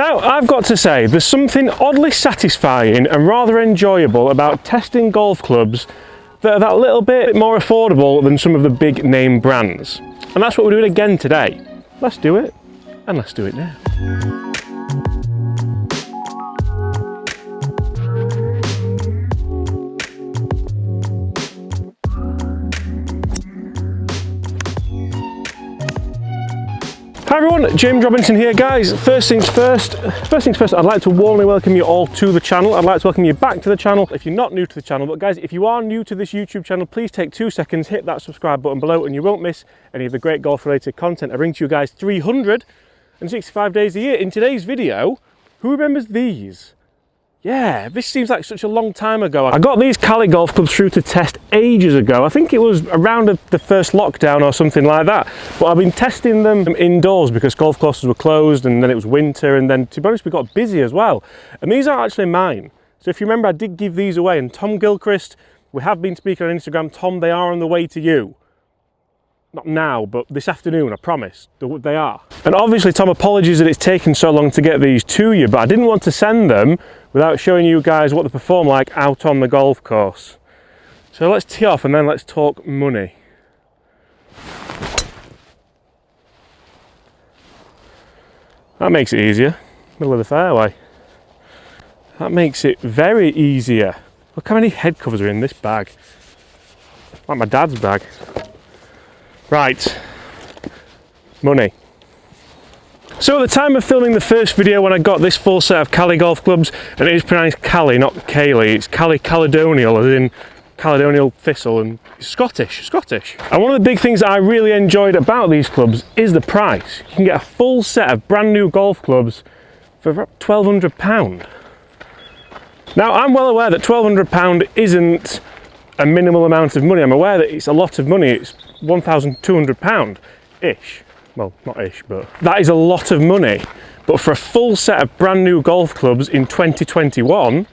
Now, I've got to say, there's something oddly satisfying and rather enjoyable about testing golf clubs that are that little bit more affordable than some of the big name brands. And that's what we're doing again today. Let's do it, and let's do it now. Hi everyone, James Robinson here guys. First things first, I'd like to warmly welcome you all to the channel. I'd like to welcome you back to the channel if you're not new to the channel. But guys, if you are new to this YouTube channel, please take 2 seconds, hit that subscribe button below and you won't miss any of the great golf related content I bring to you guys 365 days a year. In today's video, who remembers these? Yeah, this seems like such a long time ago. I got these Cali golf clubs through to test ages ago. I think it was around the first lockdown or something like that. But I've been testing them indoors because golf courses were closed and then it was winter and then, to be honest, we got busy as well. And these are actually mine. So if you remember, I did give these away, and Tom Gilchrist, we have been speaking on Instagram. Tom, they are on the way to you. Not now, but this afternoon, I promise, they are. And obviously, Tom, apologies that it's taken so long to get these to you, but I didn't want to send them without showing you guys what they perform like out on the golf course. So let's tee off and then let's talk money. That makes it easier, middle of the fairway. That makes it very easier. Look how many head covers are in this bag. Like my dad's bag. Right, money. So at the time of filming the first video, when I got this full set of Cali golf clubs, and it is pronounced Cali, not Cayley, it's Cali Caledonial, as in Caledonial thistle, and Scottish. And one of the big things I really enjoyed about these clubs is the price. You can get a full set of brand new golf clubs for about £1,200. Now, I'm well aware that £1,200 isn't a minimal amount of money. I'm aware that it's a lot of money. It's £1,200-ish. Well, not ish, but that is a lot of money. But for a full set of brand new golf clubs in 2021,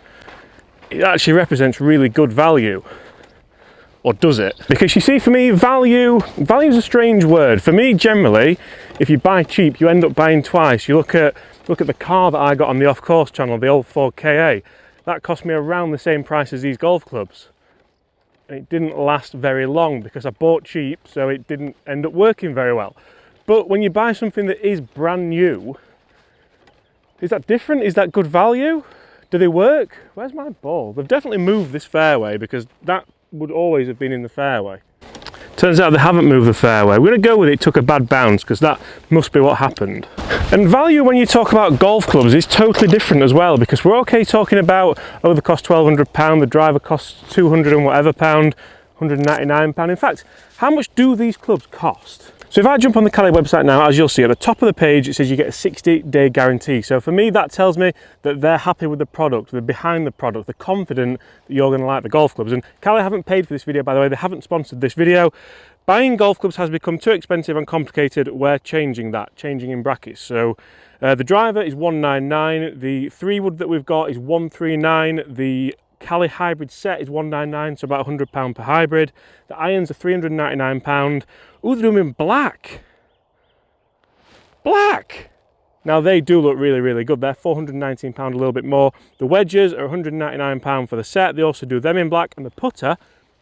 it actually represents really good value. Or does it? Because you see, for me, value is a strange word. For me, generally, if you buy cheap, you end up buying twice. You look at the car that I got on the off-course channel, the old Ford KA. That cost me around the same price as these golf clubs. And it didn't last very long because I bought cheap, so it didn't end up working very well. But when you buy something that is brand new, is that different? Is that good value? Do they work? Where's my ball? They've definitely moved this fairway because that would always have been in the fairway. Turns out they haven't moved the fairway. We're going to go with it took a bad bounce because that must be what happened. And value, when you talk about golf clubs, is totally different as well, because we're okay talking about, oh, they cost £1,200, the driver costs 200 and whatever pound, £199. In fact, how much do these clubs cost? So if I jump on the Cali website now, as you'll see at the top of the page, it says you get a 60-day guarantee. So for me, that tells me that they're happy with the product, they're behind the product, they're confident that you're going to like the golf clubs. And Cali haven't paid for this video, by the way, they haven't sponsored this video. Buying golf clubs has become too expensive and complicated. We're changing that, changing in brackets. So the driver is £199, the 3-wood that we've got is £139, the Cali hybrid set is £199, so about £100 per hybrid. The irons are £399. Ooh, they're doing them in black. Black! Now they do look really, really good. They're £419, a little bit more. The wedges are £199 for the set. They also do them in black, and the putter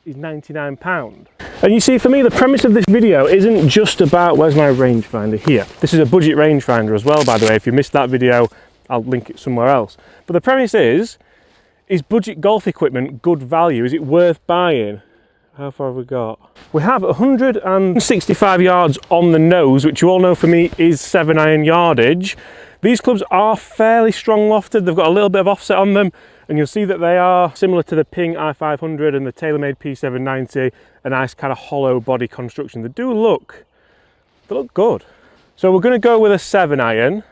is £99. And you see, for me, the premise of this video isn't just about, where's my rangefinder? Here. This is a budget rangefinder as well, by the way. If you missed that video, I'll link it somewhere else. But the premise is budget golf equipment good value? Is it worth buying? How far have we got? We have 165 yards on the nose, which you all know for me is 7-iron yardage. These clubs are fairly strong lofted. They've got a little bit of offset on them, and you'll see that they are similar to the Ping i500 and the TaylorMade P790, a nice kind of hollow body construction. They look good. So we're going to go with a 7-iron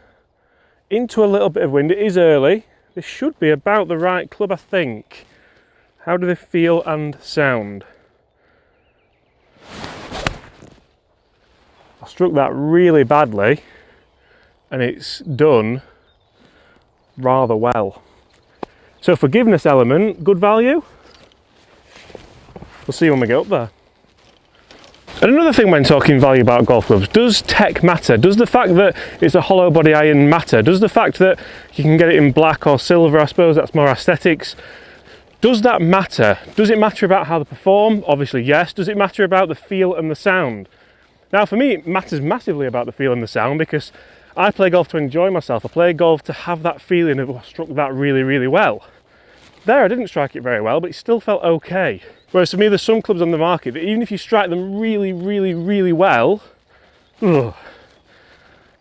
into a little bit of wind. It is early. This should be about the right club, I think. How do they feel and sound? I struck that really badly and it's done rather well. So forgiveness element, good value. We'll see when we get up there. And another thing when talking value about golf clubs, does tech matter? Does the fact that it's a hollow body iron matter? Does the fact that you can get it in black or silver, I suppose that's more aesthetics, does that matter? Does it matter about how they perform? Obviously yes. Does it matter about the feel and the sound? Now for me it matters massively about the feel and the sound, because I play golf to enjoy myself. I play golf to have that feeling of, oh, I struck that really, really well. There I didn't strike it very well, but it still felt okay. Whereas for me there's some clubs on the market that even if you strike them really, really, really well, you're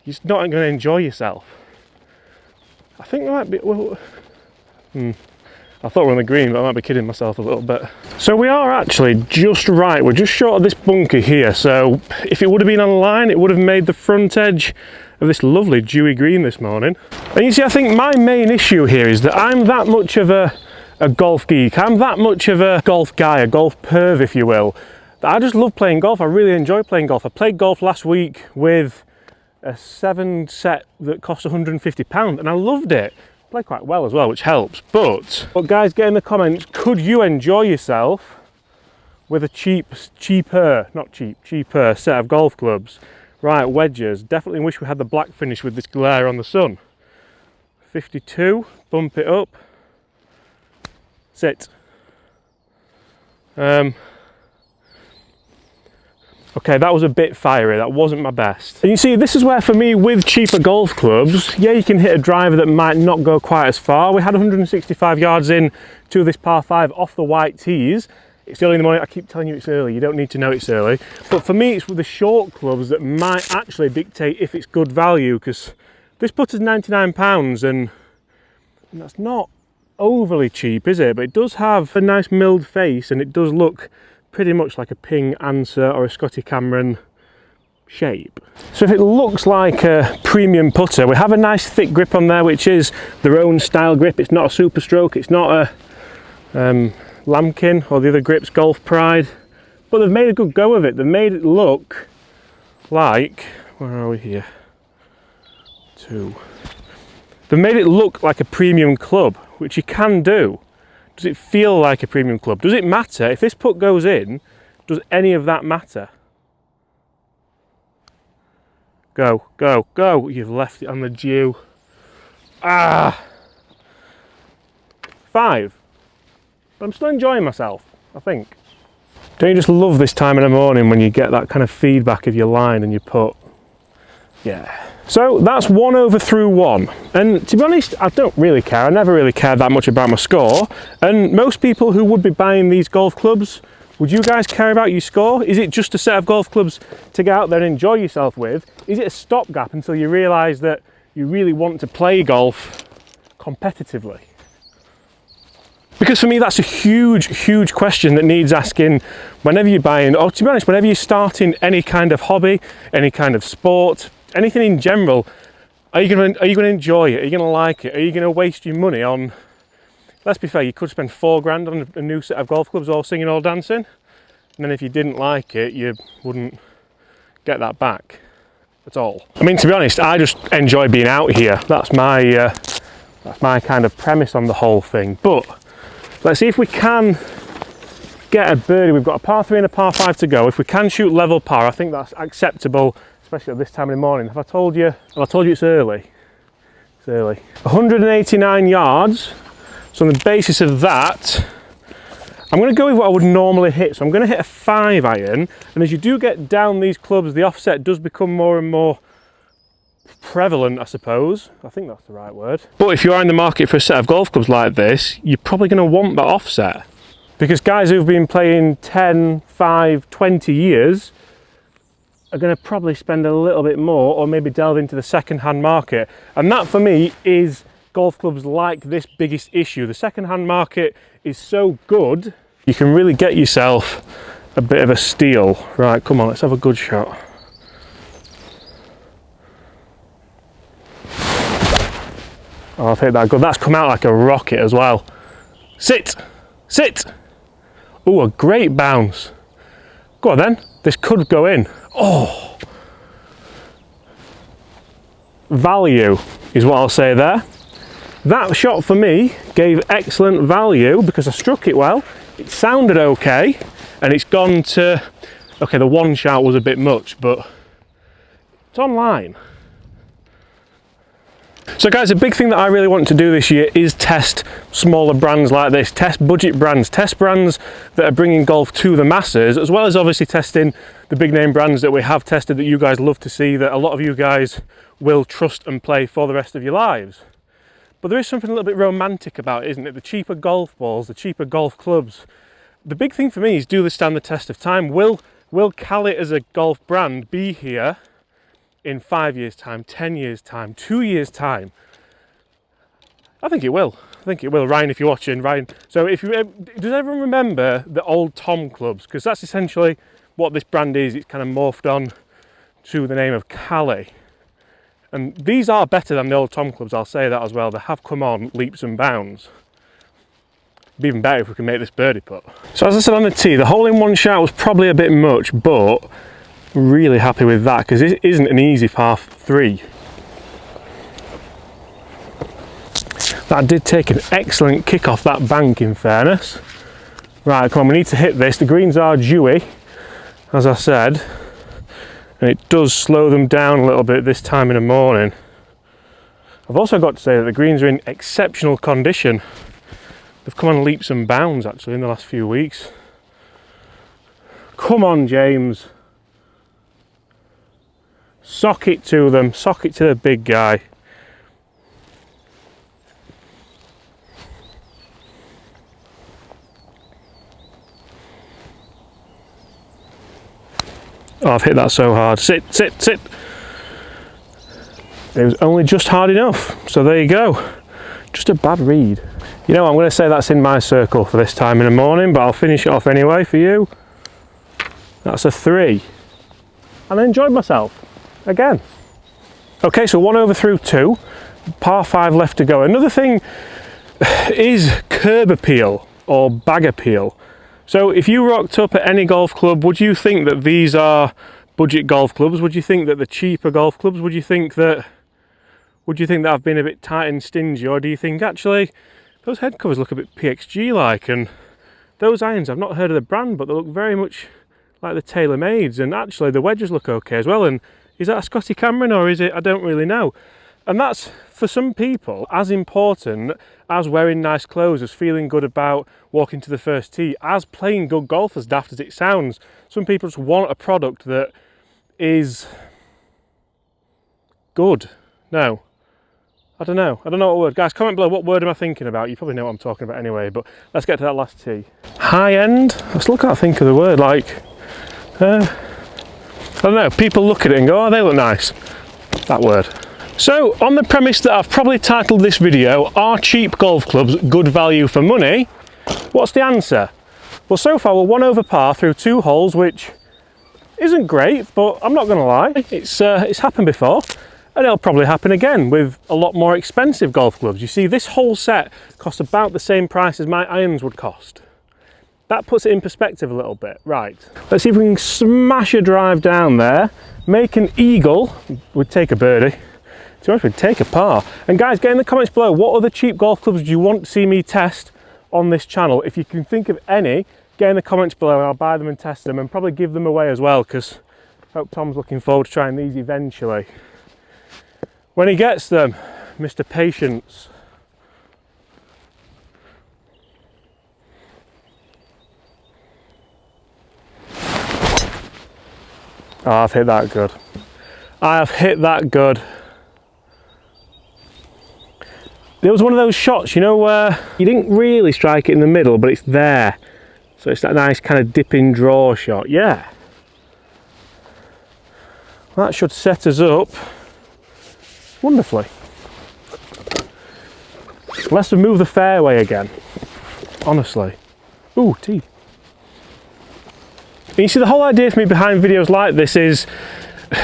just not going to enjoy yourself. I think there might be, well, I thought we were on the green, but I might be kidding myself a little bit. So we are actually just right. We're just short of this bunker here. So if it would have been on line, it would have made the front edge of this lovely dewy green this morning. And you see, I think my main issue here is that I'm that much of a golf geek. I'm that much of a golf guy, a golf perv, if you will, that I just love playing golf. I really enjoy playing golf. I played golf last week with a 7 set that cost £150 and I loved it. Play quite well as well, which helps. But guys, get in the comments, could you enjoy yourself with a cheaper set of golf clubs? Right, wedges. Definitely wish we had the black finish with this glare on the sun. 52, bump it up. Sit. Okay, that was a bit fiery, that wasn't my best. And you see, this is where for me with cheaper golf clubs, yeah, you can hit a driver that might not go quite as far. We had 165 yards in to this par 5 off the white tees. It's early in the morning, I keep telling you it's early, you don't need to know it's early. But for me, it's with the short clubs that might actually dictate if it's good value, because this putter's £99 and that's not overly cheap, is it? But it does have a nice milled face and it does look pretty much like a Ping Answer or a Scotty Cameron shape. So if it looks like a premium putter, we have a nice thick grip on there, which is their own style grip. It's not a Super Stroke, it's not a Lambkin or the other grips, Golf Pride, but they've made a good go of it. They've made it look like, where are we here? 2. They've made it look like a premium club, which you can do. Does it feel like a premium club? Does it matter? If this putt goes in, does any of that matter? Go, go, go. You've left it on the dew. 5. But I'm still enjoying myself, I think. Don't you just love this time in the morning when you get that kind of feedback of your line and your putt? Yeah. So that's 1 over through 1. And to be honest, I don't really care. I never really cared that much about my score. And most people who would be buying these golf clubs, would you guys care about your score? Is it just a set of golf clubs to get out there and enjoy yourself with? Is it a stopgap until you realise that you really want to play golf competitively? Because for me, that's a huge question that needs asking whenever you're buying, or to be honest, whenever you're starting any kind of hobby, any kind of sport, anything in general. Are you going to enjoy it? Are you going to like it? Are you going to waste your money on, let's be fair, you could spend £4 on a new set of golf clubs, all singing, all dancing, and then if you didn't like it, you wouldn't get that back at all. I mean, to be honest, I just enjoy being out here. That's my kind of premise on the whole thing. But let's see if we can get a birdie. We've got a par 3 and a par 5 to go. If we can shoot level par, I think that's acceptable, especially at this time in the morning. Have I told you it's early? It's early. 189 yards. So on the basis of that, I'm going to go with what I would normally hit. So I'm going to hit a 5 iron. And as you do get down these clubs, the offset does become more and more prevalent, I suppose. I think that's the right word. But if you are in the market for a set of golf clubs like this, you're probably going to want that offset. Because guys who've been playing 10, 5, 20 years are going to probably spend a little bit more, or maybe delve into the second-hand market. And that for me is golf clubs like this biggest issue. The second-hand market is so good, you can really get yourself a bit of a steal. Right, come on, let's have a good shot. Oh, I'll take that good. That's come out like a rocket as well. Sit! Sit! Oh, a great bounce. Go on then, this could go in. Oh! Value is what I'll say there. That shot for me gave excellent value because I struck it well, it sounded okay, and it's gone to Okay, the one shout was a bit much, but it's online. So guys, a big thing that I really want to do this year is test smaller brands like this, test budget brands, test brands that are bringing golf to the masses, as well as obviously testing the big name brands that we have tested that you guys love to see, that a lot of you guys will trust and play for the rest of your lives. But there is something a little bit romantic about it, isn't it? The cheaper golf balls, the cheaper golf clubs. The big thing for me is, do they stand the test of time? Will Cali as a golf brand be here in 5 years' time, 10 years' time, 2 years' time? I think it will. I think it will. Ryan, if you're watching, Ryan. So if you, does everyone remember the old Tom clubs? Because that's essentially what this brand is. It's kind of morphed on to the name of Cali. And these are better than the old Tom clubs, I'll say that as well. They have come on leaps and bounds. It'd be even better if we can make this birdie putt. So as I said on the tee, the hole-in-one shot was probably a bit much, but really happy with that because it isn't an easy par 3. That did take an excellent kick off that bank, in fairness. Right, come on, we need to hit this. The greens are dewy, as I said, and it does slow them down a little bit this time in the morning. I've also got to say that the greens are in exceptional condition. They've come on leaps and bounds actually in the last few weeks. Come on, James. Sock it to them, sock it to the big guy. Oh, I've hit that so hard. Sit, sit, sit. It was only just hard enough, so there you go. Just a bad read. You know, I'm going to say that's in my circle for this time in the morning, but I'll finish it off anyway for you. That's a 3. And I enjoyed myself. Again. Okay, so 1 over through 2, par 5 left to go. Another thing is curb appeal or bag appeal. So if you rocked up at any golf club, would you think that these are budget golf clubs? Would you think that the cheaper golf clubs? Would you think that I've been a bit tight and stingy, or do you think actually those head covers look a bit PXG like, and those irons, I've not heard of the brand, but they look very much like the TaylorMades, and actually the wedges look okay as well. And is that a Scotty Cameron or is it? I don't really know. And that's, for some people, as important as wearing nice clothes, as feeling good about walking to the first tee, as playing good golf, as daft as it sounds. Some people just want a product that is good. No. I don't know what word. Guys, comment below, what word am I thinking about? You probably know what I'm talking about anyway, but let's get to that last tee. High end? I still can't think of the word, like... I don't know, people look at it and go, oh, they look nice. That word. So, on the premise that I've probably titled this video, are cheap golf clubs good value for money? What's the answer? Well, so far we're 1 over par through 2 holes, which isn't great, but I'm not going to lie, it's happened before, and it'll probably happen again with a lot more expensive golf clubs. You see, this whole set costs about the same price as my irons would cost. That puts it in perspective a little bit. Right, let's see if we can smash a drive down there, make an eagle, we'd take a birdie, to be honest, we'd take a par. And guys, get in the comments below, what other cheap golf clubs do you want to see me test on this channel? If you can think of any, get in the comments below and I'll buy them and test them and probably give them away as well, because I hope Tom's looking forward to trying these eventually. When he gets them, Mr. Patience. Oh, I've hit that good. I have hit that good. There was one of those shots, you know, where you didn't really strike it in the middle, but it's there. So it's that nice kind of dipping draw shot. Yeah. That should set us up wonderfully. Let's move the fairway again. Honestly. Ooh, tee. And you see, the whole idea for me behind videos like this is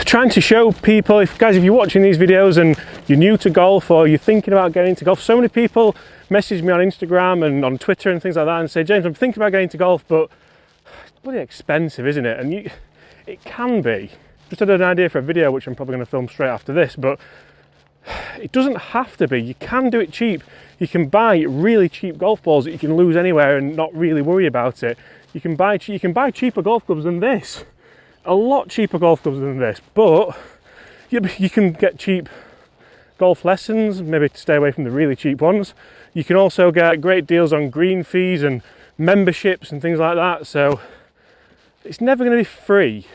trying to show people, if you're watching these videos and you're new to golf or you're thinking about getting into golf, so many people message me on Instagram and on Twitter and things like that and say, James, I'm thinking about getting into golf, but it's bloody expensive, isn't it? And it can be. Just had an idea for a video, which I'm probably going to film straight after this, but it doesn't have to be. You can do it cheap. You can buy really cheap golf balls that you can lose anywhere and not really worry about it. You can buy cheaper golf clubs than this. a lot cheaper golf clubs than this, but you can get cheap golf lessons, maybe to stay away from the really cheap ones. You can also get great deals on green fees and memberships and things like that, so it's never going to be free,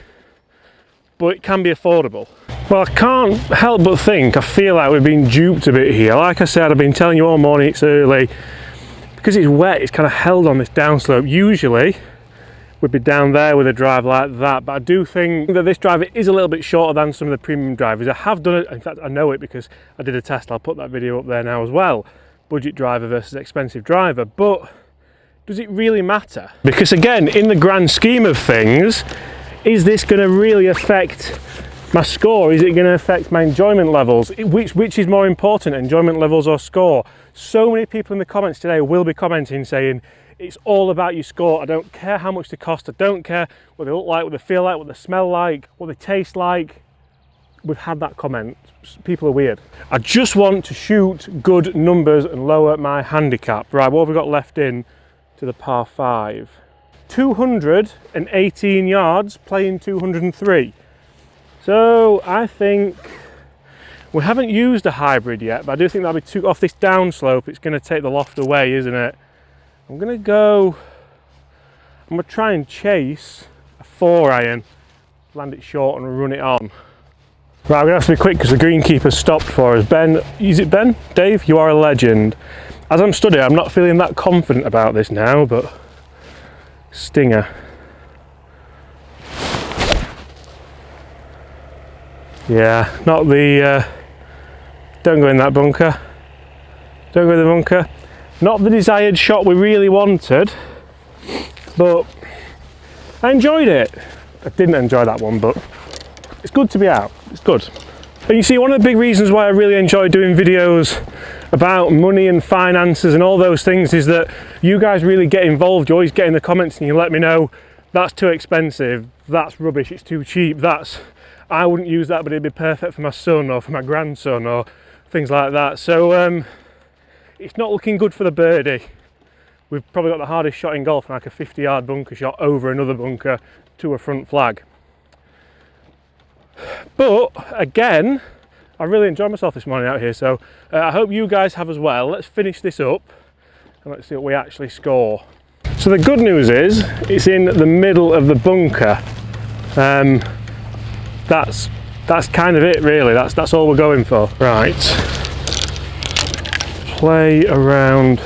but it can be affordable. Well, I can't help but think, I feel like we've been duped a bit here. Like I said, I've been telling you all morning it's early. Because it's wet, it's kind of held on this downslope. Usually, we'd be down there with a drive like that, but I do think that this driver is a little bit shorter than some of the premium drivers. I have done it, in fact I know it because I did a test. I'll put that video up there now as well. Budget driver versus expensive driver, but does it really matter? Because again, in the grand scheme of things, is this going to really affect my score? Is it going to affect my enjoyment levels? Which is more important, enjoyment levels or score? So many people in the comments today will be commenting saying, it's all about your score. I don't care how much they cost. I don't care what they look like, what they feel like, what they smell like, what they taste like. We've had that comment. People are weird. I just want to shoot good numbers and lower my handicap. Right, what have we got left in to the par 5? 218 yards, playing 203. So I think we haven't used a hybrid yet, but I do think that'll be too off this downslope. It's going to take the loft away, isn't it? I'm going to try and chase a 4-iron, land it short and run it on. Right, we're going to have to be quick because the greenkeeper stopped for us. Ben, is it Ben? Dave, you are a legend. As I'm studying, I'm not feeling that confident about this now, but stinger. Yeah, not the, don't go in that bunker. Don't go in the bunker. Not the desired shot we really wanted, but I enjoyed it. I didn't enjoy that one, but it's good to be out. It's good. And you see, one of the big reasons why I really enjoy doing videos about money and finances and all those things is that you guys really get involved. You always get in the comments and you let me know, that's too expensive, that's rubbish, it's too cheap, I wouldn't use that, but it'd be perfect for my son or for my grandson or things like that. So it's not looking good for the birdie. We've probably got the hardest shot in golf, like a 50-yard bunker shot over another bunker to a front flag. But again, I really enjoyed myself this morning out here, so I hope you guys have as well. Let's finish this up and let's see what we actually score. So the good news is it's in the middle of the bunker. That's kind of it really, that's all we're going for. Right, play around,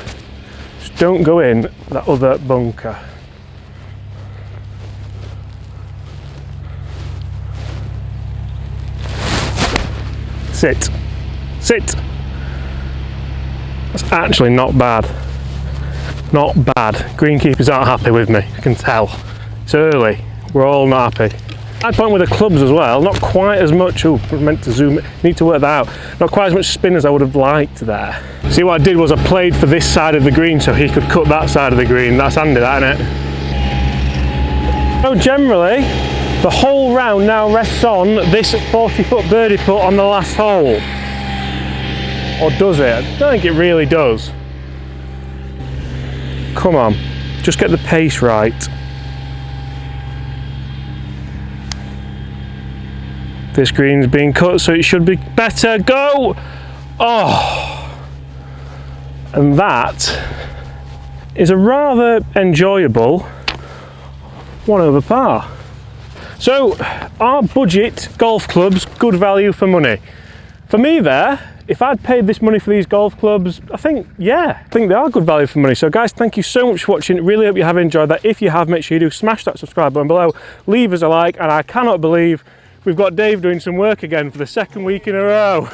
just don't go in that other bunker. Sit, sit. That's actually not bad. Not bad. Greenkeepers aren't happy with me, I can tell. It's early, we're all not happy. I'd point with the clubs as well, not quite as much, oh, I meant to zoom, need to work that out, not quite as much spin as I would have liked there. See, what I did was I played for this side of the green so he could cut that side of the green. That's handy, that, isn't it? So generally, the whole round now rests on this 40-foot birdie putt on the last hole. Or does it? I don't think it really does. Come on, just get the pace right. This green's been cut, so it should be better. Go! Oh! And that is a rather enjoyable 1 over par. So, our budget golf clubs, good value for money. For me there, if I'd paid this money for these golf clubs, I think they are good value for money. So guys, thank you so much for watching. Really hope you have enjoyed that. If you have, make sure you do smash that subscribe button below, leave us a like, and I cannot believe we've got Dave doing some work again for the 2nd week in a row.